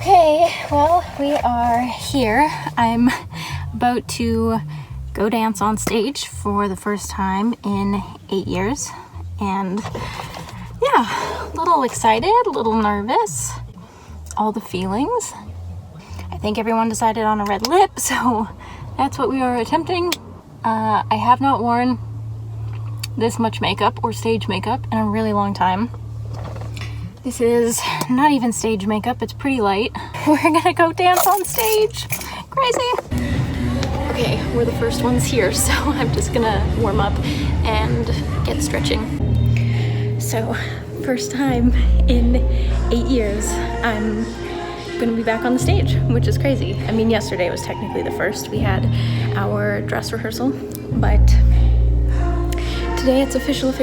Okay, well, we are here. I'm about to go dance on stage for the first time in 8 years. And yeah, a little excited, a little nervous, all the feelings. I think everyone decided on a red lip, so that's what we are attempting. I have not worn this much makeup or stage makeup in a really long time. This is not even stage makeup, it's pretty light. We're gonna go dance on stage. Crazy. Okay, we're the first ones here, so I'm just gonna warm up and get stretching. So, first time in 8 years, I'm gonna be back on the stage, which is crazy. I mean, yesterday was technically the first. We had our dress rehearsal, but today it's official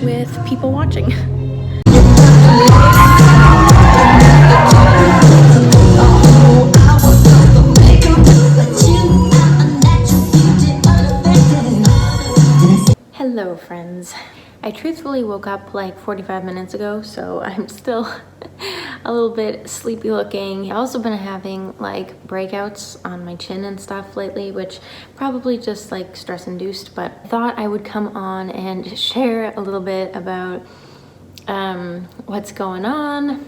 with people watching. Hello friends. I truthfully woke up like 45 minutes ago, so I'm still a little bit sleepy looking. I've also been having like breakouts on my chin and stuff lately, which probably just like stress induced, but I thought I would come on and share a little bit about what's going on,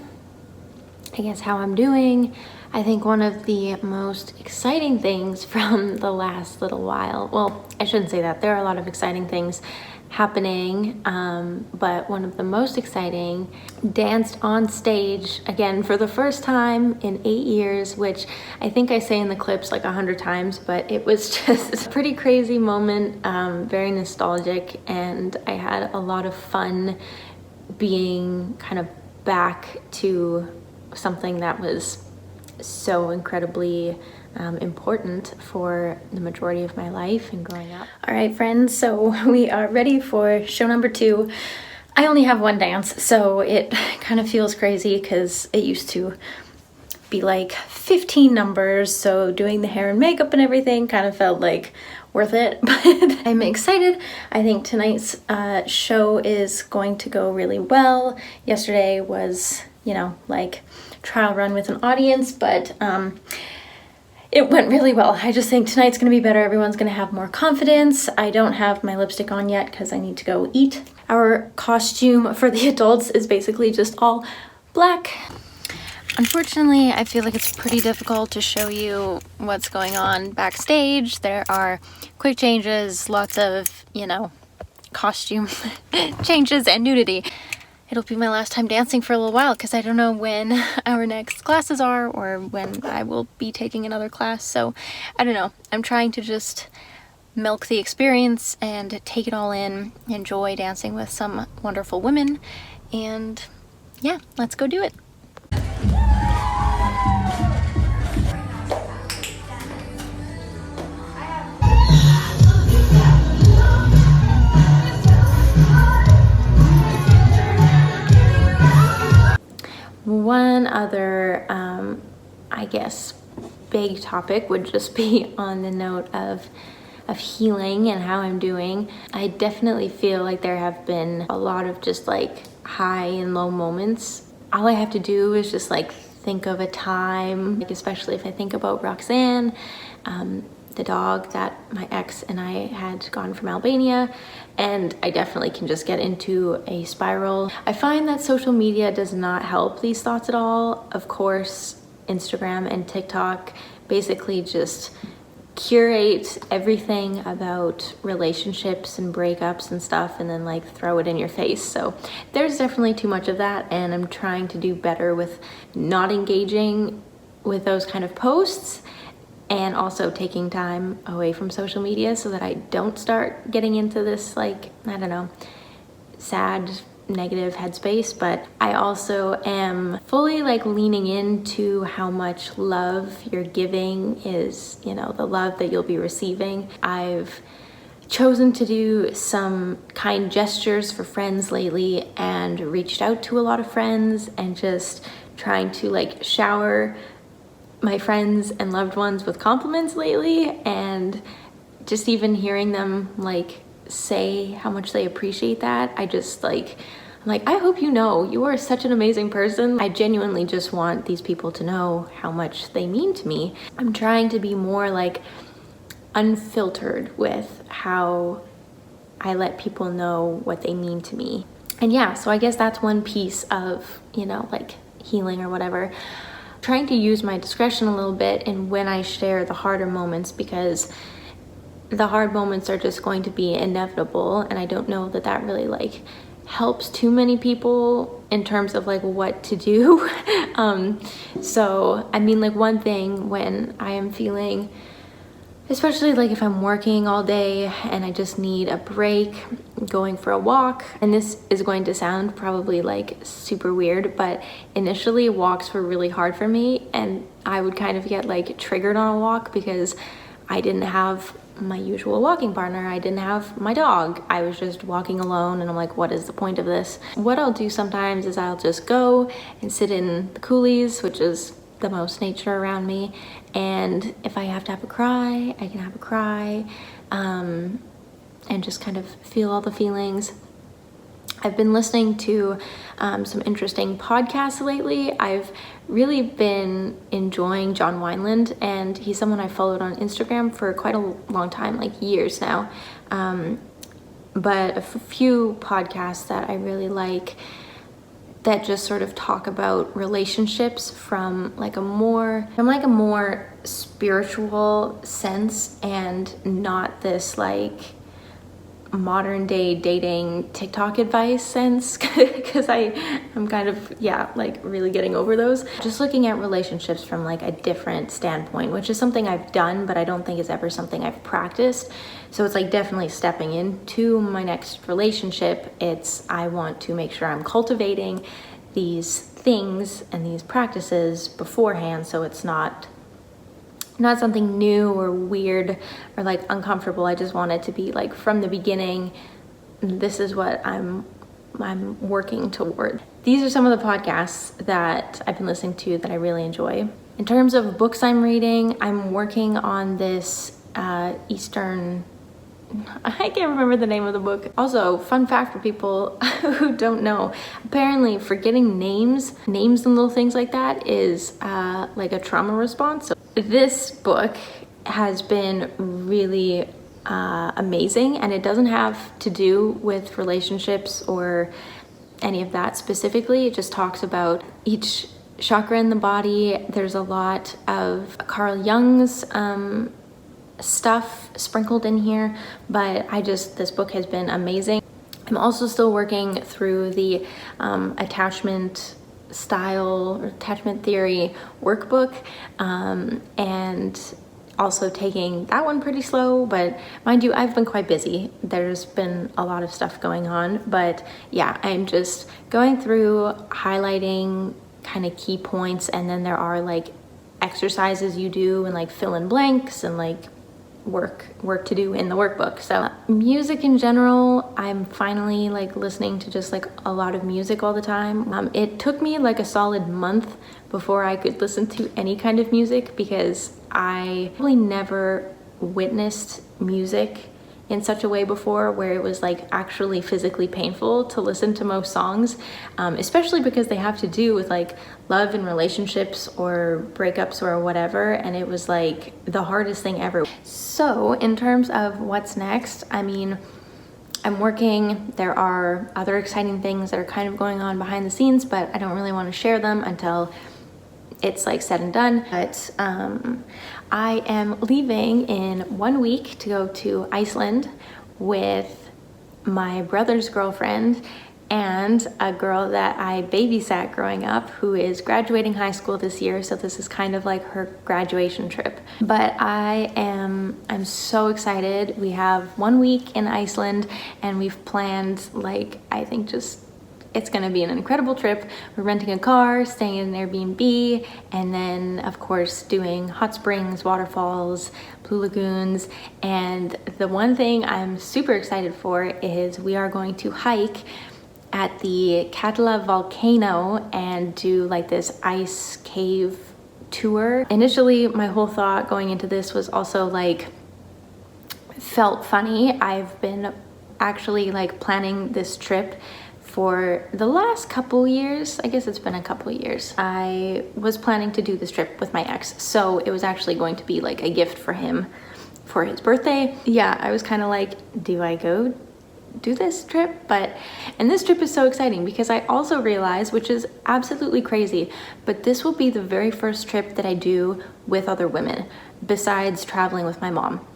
I guess how I'm doing. I think one of the most exciting things from the last little while, well, I shouldn't say that, there are a lot of exciting things happening, but one of the most exciting, danced on stage again for the first time in 8 years, which I think I say in the clips like 100 times, but it was just a pretty crazy moment, very nostalgic, and I had a lot of fun being kind of back to something that was so incredibly important for the majority of my life and growing up. All right, friends, so we are ready for show number 2. I only have one dance, so it kind of feels crazy because it used to be like 15 numbers, so doing the hair and makeup and everything kind of felt like worth it, but I'm excited. I think tonight's show is going to go really well. Yesterday was, you know, like trial run with an audience, but it went really well. I just think tonight's gonna be better. Everyone's gonna have more confidence. I don't have my lipstick on yet because I need to go eat. Our costume for the adults is basically just all black. Unfortunately, I feel like it's pretty difficult to show you what's going on backstage. There are quick changes, lots of, you know, costume changes and nudity. It'll be my last time dancing for a little while because I don't know when our next classes are or when I will be taking another class. So I don't know. I'm trying to just milk the experience and take it all in, enjoy dancing with some wonderful women, and yeah, let's go do it. One other, I guess, big topic would just be on the note of healing and how I'm doing. I definitely feel like there have been a lot of just like high and low moments. All I have to do is just like think of a time, like especially if I think about Roxanne, the dog that my ex and I had gone from Albania, and I definitely can just get into a spiral. I find that social media does not help these thoughts at all. Of course, Instagram and TikTok basically just curate everything about relationships and breakups and stuff and then like throw it in your face. So there's definitely too much of that, and I'm trying to do better with not engaging with those kind of posts, and also taking time away from social media so that I don't start getting into this, like, I don't know, sad, negative headspace. But I also am fully like leaning into how much love you're giving is, you know, the love that you'll be receiving. I've chosen to do some kind gestures for friends lately and reached out to a lot of friends and just trying to like shower my friends and loved ones with compliments lately, and just even hearing them like say how much they appreciate that, I just like I'm like, I hope you know you are such an amazing person. I genuinely just want these people to know how much they mean to me. I'm trying to be more like unfiltered with how I let people know what they mean to me. And yeah, so I guess that's one piece of, you know, like healing or whatever. Trying to use my discretion a little bit in when I share the harder moments, because the hard moments are just going to be inevitable, and I don't know that that really like helps too many people in terms of like what to do. So I mean, like one thing when I am feeling, especially like if I'm working all day and I just need a break, going for a walk, and this is going to sound probably like super weird, but initially walks were really hard for me, and I would kind of get like triggered on a walk because I didn't have my usual walking partner. I didn't have my dog. I was just walking alone, and I'm like, what is the point of this? What I'll do sometimes is I'll just go and sit in the coulees, which is the most nature around me, and if I have to have a cry, I can have a cry, and just kind of feel all the feelings. I've been listening to some interesting podcasts lately. I've really been enjoying John Wineland, and he's someone I followed on Instagram for quite a long time, like years now. But a few podcasts that I really like that just sort of talk about relationships from like a more spiritual sense, and not this like modern day dating TikTok advice sense, because I'm kind of, yeah, like really getting over those. Just looking at relationships from like a different standpoint, which is something I've done, but I don't think is ever something I've practiced. So it's like definitely stepping into my next relationship. I want to make sure I'm cultivating these things and these practices beforehand, so it's not something new or weird or like uncomfortable. I just want it to be like from the beginning, this is what I'm working toward. These are some of the podcasts that I've been listening to that I really enjoy. In terms of books I'm reading, I'm working on this Eastern, I can't remember the name of the book. Also, fun fact for people who don't know, apparently forgetting names and little things like that is like a trauma response. So this book has been really amazing, and it doesn't have to do with relationships or any of that specifically. It just talks about each chakra in the body. There's a lot of Carl Jung's stuff sprinkled in here, but this book has been amazing. I'm also still working through the attachment style or attachment theory workbook, and also taking that one pretty slow, but mind you, I've been quite busy. There's been a lot of stuff going on, but yeah, I'm just going through highlighting kind of key points, and then there are like exercises you do and like fill in blanks and like work to do in the workbook. So music in general, I'm finally like listening to just like a lot of music all the time. It took me like a solid month before I could listen to any kind of music, because I really never witnessed music in such a way before where it was like actually physically painful to listen to most songs, especially because they have to do with like love and relationships or breakups or whatever, and it was like the hardest thing ever. So in terms of what's next, I mean, I'm working. There are other exciting things that are kind of going on behind the scenes, but I don't really want to share them until it's like said and done. But I am leaving in 1 week to go to Iceland with my brother's girlfriend and a girl that I babysat growing up, who is graduating high school this year. So this is kind of like her graduation trip. But I'm so excited. We have 1 week in Iceland, and we've planned like, I think just, it's gonna be an incredible trip. We're renting a car, staying in an Airbnb, and then of course doing hot springs, waterfalls, blue lagoons. And the one thing I'm super excited for is we are going to hike at the Katla volcano and do like this ice cave tour. Initially, my whole thought going into this was also like, felt funny. I've been actually like planning this trip For the last couple years, I guess it's been a couple years, I was planning to do this trip with my ex. So it was actually going to be like a gift for him for his birthday. Yeah, I was kind of like, do I go do this trip? And this trip is so exciting because I also realized, which is absolutely crazy, but this will be the very first trip that I do with other women besides traveling with my mom.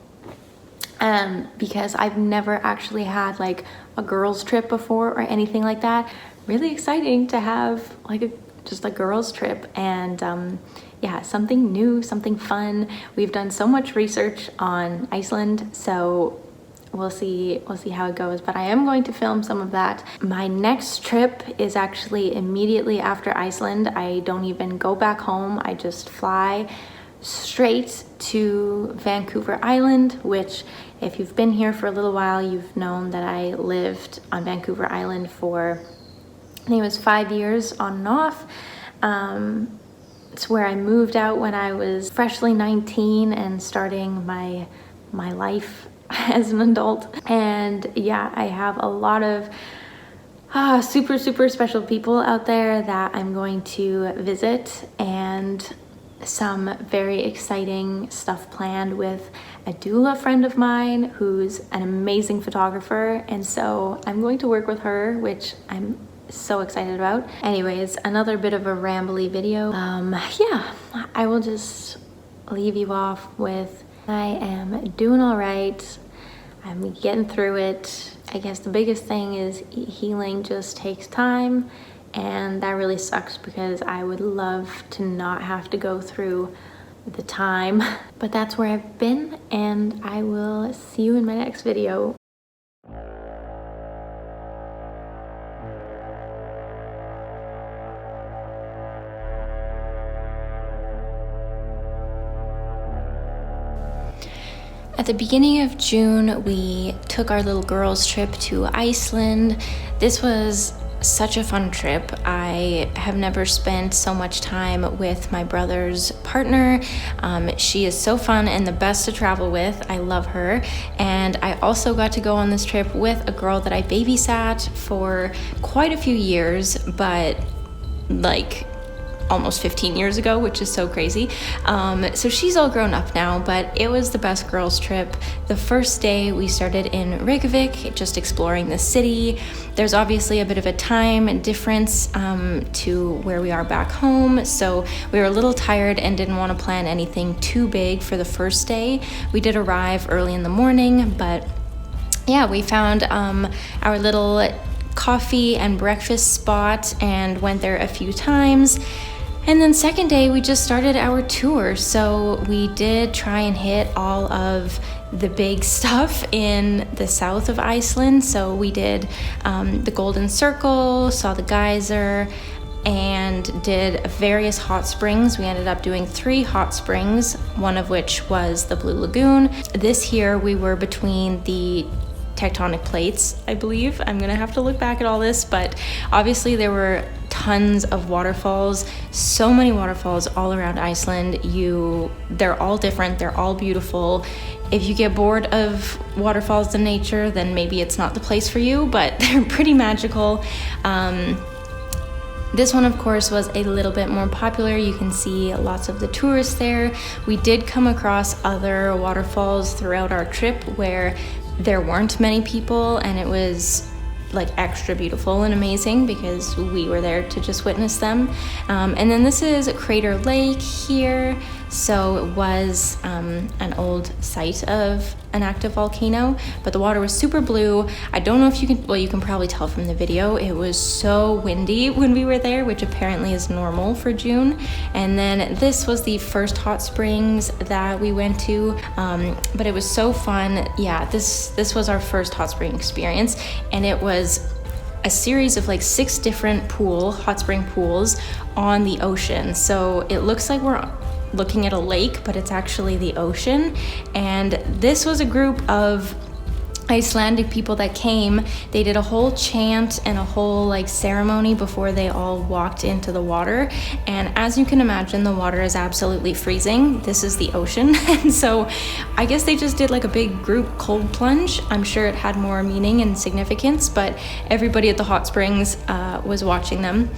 Because I've never actually had like a girls trip before or anything like that. Really exciting to have like just a girls trip, and yeah, something new, something fun. We've done so much research on Iceland, so we'll see how it goes, but I am going to film some of that. My next trip is actually immediately after Iceland. I don't even go back home. I just fly straight to Vancouver Island, which if you've been here for a little while, you've known that I lived on Vancouver Island for, I think it was 5 years on and off. It's where I moved out when I was freshly 19 and starting my life as an adult. And yeah, I have a lot of super special people out there that I'm going to visit, and some very exciting stuff planned with a doula friend of mine who's an amazing photographer, and so I'm going to work with her, which I'm so excited about. Anyways, another bit of a rambly video. Yeah, I will just leave you off with, I am doing all right. I'm getting through it. I guess the biggest thing is healing just takes time, and that really sucks because I would love to not have to go through the time. But that's where I've been, and I will see you in my next video. At the beginning of June, we took our little girls trip to Iceland. This was such a fun trip. I have never spent so much time with my brother's partner. She is so fun and the best to travel with. I love her. And I also got to go on this trip with a girl that I babysat for quite a few years, but like almost 15 years ago, which is so crazy. So she's all grown up now, but it was the best girls trip. The first day we started in Reykjavik, just exploring the city. There's obviously a bit of a time difference to where we are back home, so we were a little tired and didn't want to plan anything too big for the first day. We did arrive early in the morning, but yeah, we found our little coffee and breakfast spot and went there a few times. And then second day, we just started our tour. So we did try and hit all of the big stuff in the south of Iceland. So we did the Golden Circle, saw the geyser, and did various hot springs. We ended up doing 3 hot springs, one of which was the Blue Lagoon. This year, we were between the tectonic plates, I believe. I'm gonna have to look back at all this, but obviously there were tons of waterfalls, so many waterfalls all around Iceland. They're all different, they're all beautiful. If you get bored of waterfalls in nature, then maybe it's not the place for you, but they're pretty magical. This one, of course, was a little bit more popular. You can see lots of the tourists there. We did come across other waterfalls throughout our trip where there weren't many people, and it was like extra beautiful and amazing because we were there to just witness them. And then this is Crater Lake here. So it was an old site of an active volcano, but the water was super blue. I don't know if you can, well, you can probably tell from the video, it was so windy when we were there, which apparently is normal for June. And then this was the first hot springs that we went to, but it was so fun. Yeah, this was our first hot spring experience, and it was a series of like 6 different hot spring pools on the ocean. So it looks like we're looking at a lake, but it's actually the ocean. And this was a group of Icelandic people that came, they did a whole chant and a whole like ceremony before they all walked into the water. And as you can imagine, the water is absolutely freezing. This is the ocean. And so I guess they just did like a big group cold plunge. I'm sure it had more meaning and significance, but everybody at the hot springs was watching them.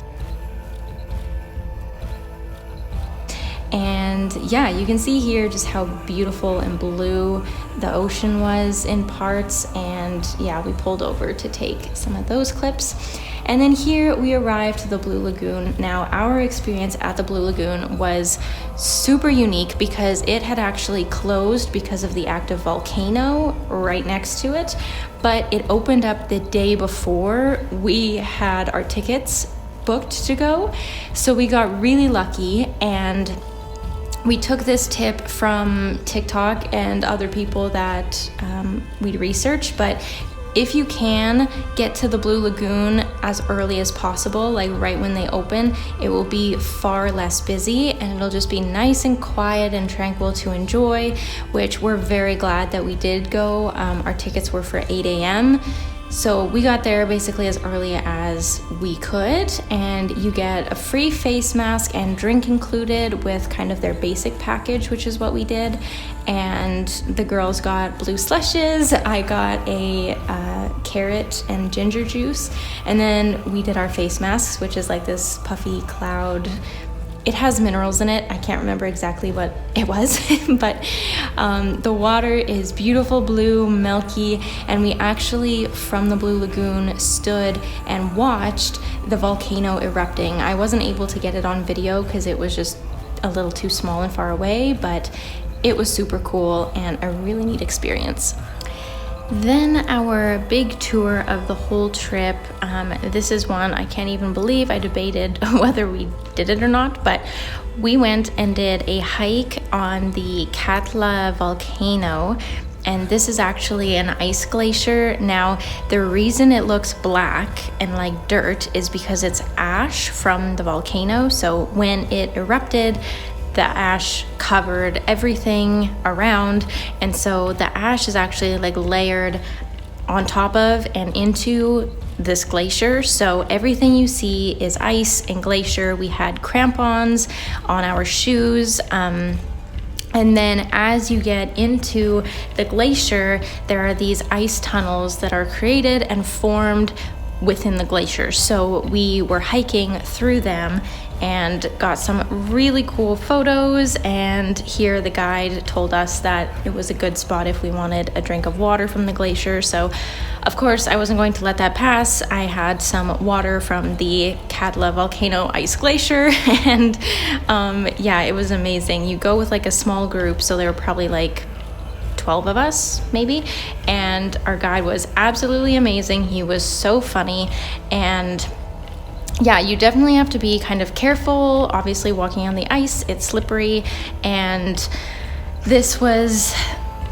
And yeah, you can see here just how beautiful and blue the ocean was in parts. And yeah, we pulled over to take some of those clips. And then here we arrived to the Blue Lagoon. Now, our experience at the Blue Lagoon was super unique because it had actually closed because of the active volcano right next to it, but it opened up the day before we had our tickets booked to go. So we got really lucky, and we took this tip from TikTok and other people that we'd researched, but if you can get to the Blue Lagoon as early as possible, like right when they open, it will be far less busy and it'll just be nice and quiet and tranquil to enjoy, which we're very glad that we did go. Our tickets were for 8 a.m. So we got there basically as early as we could, and you get a free face mask and drink included with kind of their basic package, which is what we did. And the girls got blue slushes. I got a carrot and ginger juice. And then we did our face masks, which is like this puffy cloud. It has minerals in it. I can't remember exactly what it was, but the water is beautiful blue, milky, and we actually, from the Blue Lagoon, stood and watched the volcano erupting. I wasn't able to get it on video because it was just a little too small and far away, but it was super cool and a really neat experience. Then our big tour of the whole trip, this is one I can't even believe. I debated whether we did it or not, but we went and did a hike on the Katla volcano, and this is actually an ice glacier. Now, the reason it looks black and like dirt is because it's ash from the volcano. So when it erupted, the ash covered everything around, and so the ash is actually like layered on top of and into this glacier. So everything you see is ice and glacier. We had crampons on our shoes. And then as you get into the glacier, there are these ice tunnels that are created and formed within the glacier. So we were hiking through them and got some really cool photos, and here the guide told us that it was a good spot if we wanted a drink of water from the glacier. So of course I wasn't going to let that pass. I had some water from the Katla volcano ice glacier, and yeah, it was amazing. You go with like a small group, so there were probably like 12 of us maybe, and our guide was absolutely amazing. He was so funny, and yeah, you definitely have to be kind of careful. Obviously, walking on the ice, it's slippery, and this was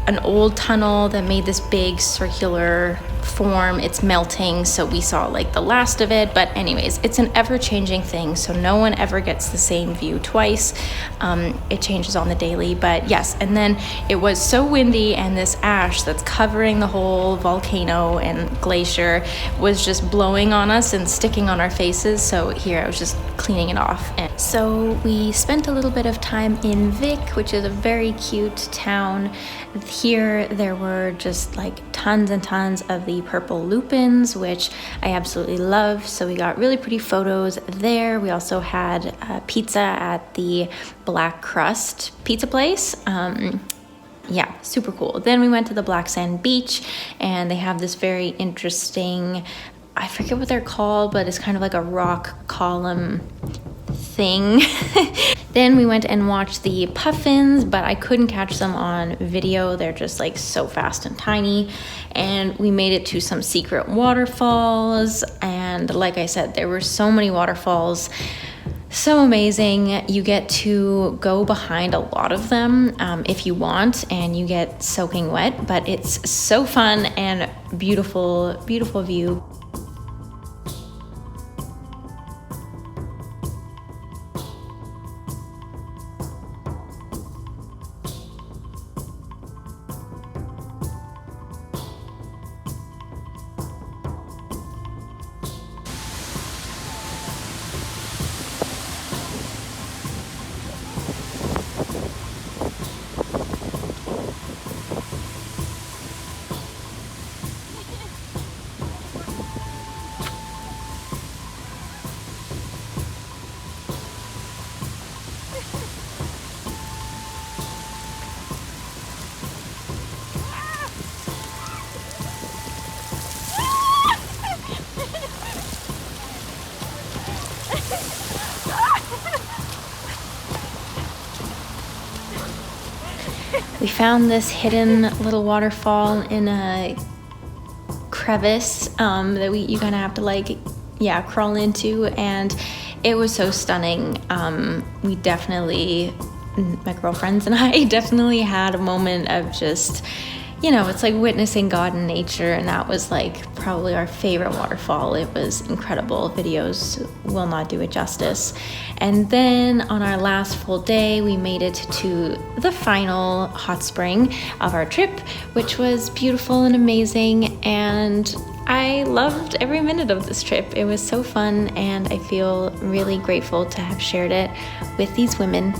an old tunnel that made this big circular form. It's melting, so we saw like the last of it, but anyways, it's an ever-changing thing, so no one ever gets the same view twice. It changes on the daily, but yes. And then it was so windy, and this ash that's covering the whole volcano and glacier was just blowing on us and sticking on our faces, so here I was just cleaning it off. And so we spent a little bit of time in Vik, which is a very cute town. Here there were just like tons and tons of the purple lupins, which I absolutely love, so we got really pretty photos there. We also had pizza at the Black Crust pizza place. Yeah, super cool. Then we went to the Black Sand Beach, and they have this very interesting, I forget what they're called, but it's kind of like a rock column thing. Then we went and watched the puffins, but I couldn't catch them on video. They're just like so fast and tiny. And we made it to some secret waterfalls, and like I said, there were so many waterfalls. So amazing. You get to go behind a lot of them if you want, and you get soaking wet, but it's so fun and beautiful, beautiful view. We found this hidden little waterfall in a crevice that you kind of have to like, yeah, crawl into, and it was so stunning. We definitely, my girlfriends and I definitely had a moment of just, you know, it's like witnessing God in nature, and that was like probably our favorite waterfall. It was incredible. Videos will not do it justice. And then on our last full day, we made it to the final hot spring of our trip, which was beautiful and amazing, and I loved every minute of this trip. It was so fun, and I feel really grateful to have shared it with these women.